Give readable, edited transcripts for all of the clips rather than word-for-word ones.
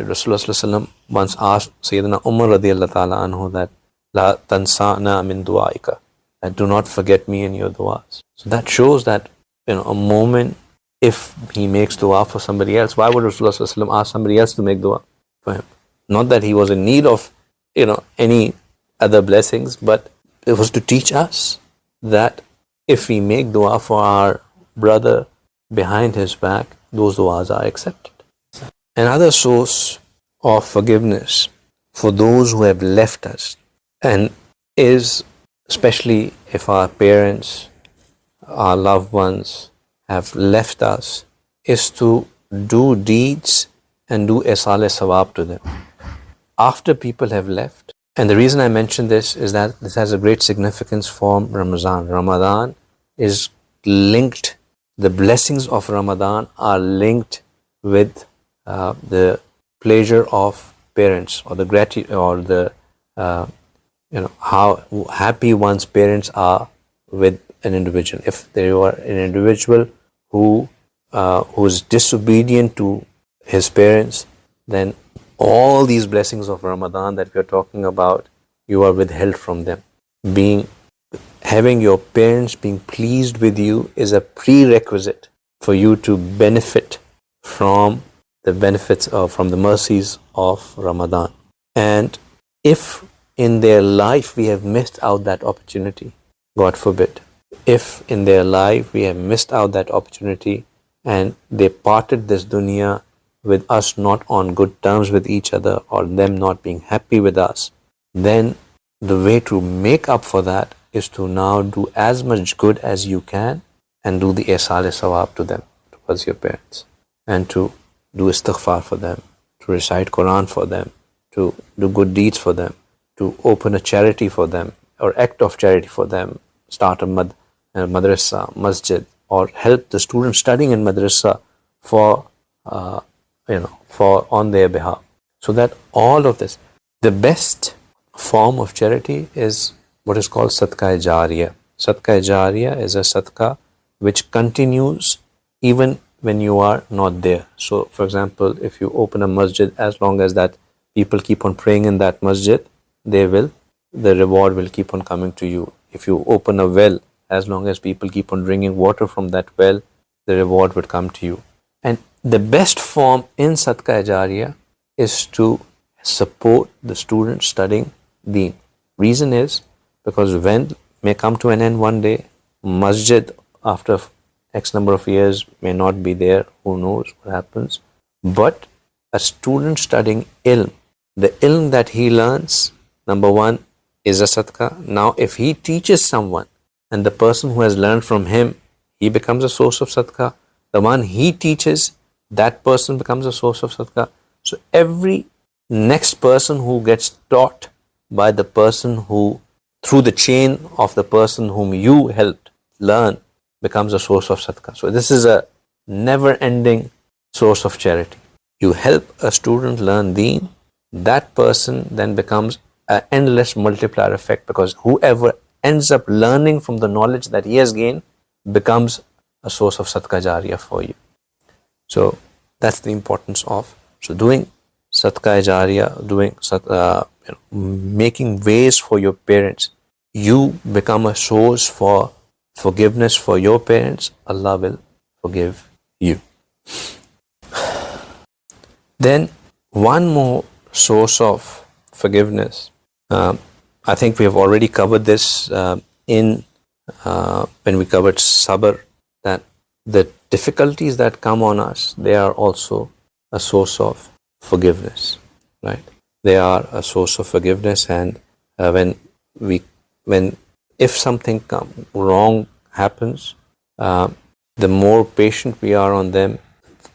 Rasulullah once asked Sayyidina Umar radiyallahu ta'ala anhu that La tansana min du'aika, and do not forget me in your du'as. So that shows that, a moment, if he makes dua for somebody else, why would Rasulullah ask somebody else to make dua for him? Not that he was in need of, any other blessings, but it was to teach us that if we make dua for our brother behind his back, those duas are accepted. Another source of forgiveness for those who have left us, and is especially if our parents, our loved ones have left us, is to do deeds and do isal sawab to them after people have left. And the reason I mention this is that this has a great significance for Ramadan. Ramadan is linked, the blessings of Ramadan are linked with the pleasure of parents, or the gratitude, or the how happy one's parents are with an individual. If they are an individual who is disobedient to his parents, then all these blessings of Ramadan that we are talking about, you are withheld from them. Having your parents being pleased with you is a prerequisite for you to benefit from the benefits from the mercies of Ramadan. And if in their life we have missed out that opportunity, God forbid, if in their life we have missed out that opportunity and they parted this dunya with us not on good terms with each other, or them not being happy with us, then the way to make up for that is to now do as much good as you can and do the ihsan sawab to them, towards your parents, and to do istighfar for them, to recite Quran for them, to do good deeds for them, to open a charity for them, or act of charity for them, start a madrasa, masjid, or help the students studying in madrasa for on their behalf. So that all of this, the best form of charity is what is called Sadaqah Jāriyah. Sadaqah Jāriyah is a sadaqah which continues even when you are not there. So, for example, if you open a masjid, as long as that people keep on praying in that masjid, the reward will keep on coming to you. If you open a well, as long as people keep on drinking water from that well, the reward would come to you. And the best form in Sadaqah Jāriyah is to support the students studying Deen. Reason is because when may come to an end one day, masjid after X number of years may not be there, who knows what happens. But a student studying ilm, the ilm that he learns, number one, is a sadaqah. Now if he teaches someone and the person who has learned from him, he becomes a source of sadaqah. The one he teaches, that person becomes a source of sadaqah. So every next person who gets taught by the person who, through the chain of the person whom you helped learn, becomes a source of sadaqah. So this is a never-ending source of charity. You help a student learn Deen, that person then becomes an endless multiplier effect, because whoever ends up learning from the knowledge that he has gained becomes a source of Sadaqah Jāriyah for you. So that's the importance of doing Sadaqah Jāriyah, making ways for your parents. You become a source for forgiveness for your parents. Allah will forgive you. Then one more source of forgiveness. I think we have already covered this when we covered sabr, that the difficulties that come on us, they are also a source of forgiveness, right? They are a source of forgiveness, and if something wrong happens, the more patient we are on them,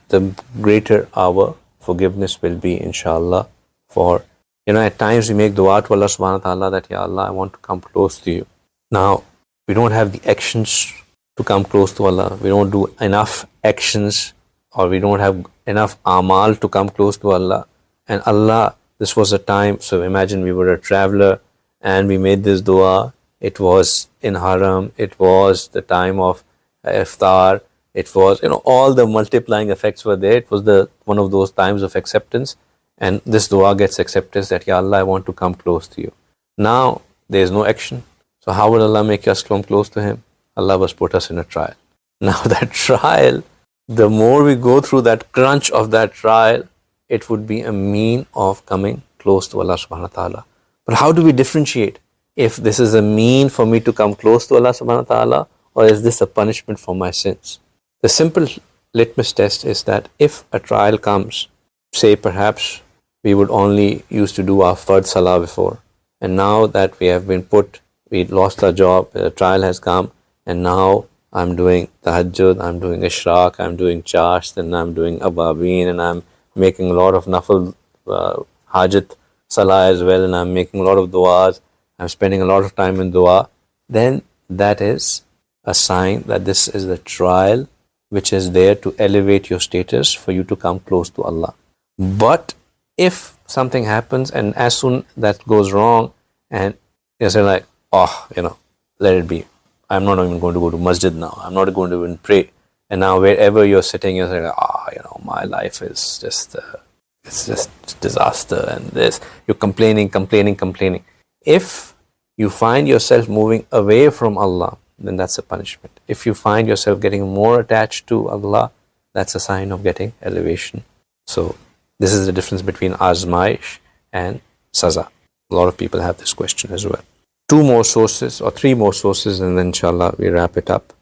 the greater our forgiveness will be, inshallah. For at times we make dua to Allah subhanahu wa ta'ala that, Ya Allah, I want to come close to you. Now, we don't have the actions to come close to Allah. We don't do enough actions, or we don't have enough amal to come close to Allah. And Allah, this was a time, so imagine we were a traveler and we made this dua. It was in haram, it was the time of iftar, it was, all the multiplying effects were there. It was one of those times of acceptance. and this dua gets accepted, that Ya Allah, I want to come close to you. Now there is no action. So how will Allah make us come close to Him? Allah was put us in a trial. Now that trial, the more we go through that crunch of that trial, it would be a mean of coming close to Allah subhanahu wa ta'ala. But how do we differentiate if this is a mean for me to come close to Allah subhanahu wa ta'ala, or is this a punishment for my sins? The simple litmus test is that if a trial comes, say perhaps we would only used to do our fard salah before, and now that we have been put, we lost our job, the trial has come, and now I'm doing tahajjud, I'm doing ishraq, I'm doing chasht, and I'm doing ababeen, and I'm making a lot of nafal hajat salah as well, and I'm making a lot of du'as, I'm spending a lot of time in dua, then that is a sign that this is the trial which is there to elevate your status for you to come close to Allah. But if something happens and as soon that goes wrong and you say like, oh, let it be. I'm not even going to go to masjid now. I'm not going to even pray. And now wherever you're sitting, you're saying, my life is just, it's just disaster and this. You're complaining. If you find yourself moving away from Allah, then that's a punishment. If you find yourself getting more attached to Allah, that's a sign of getting elevation. So this is the difference between azmaish and saza. A lot of people have this question as well. 2 more sources or 3 more sources, and then inshallah we wrap it up.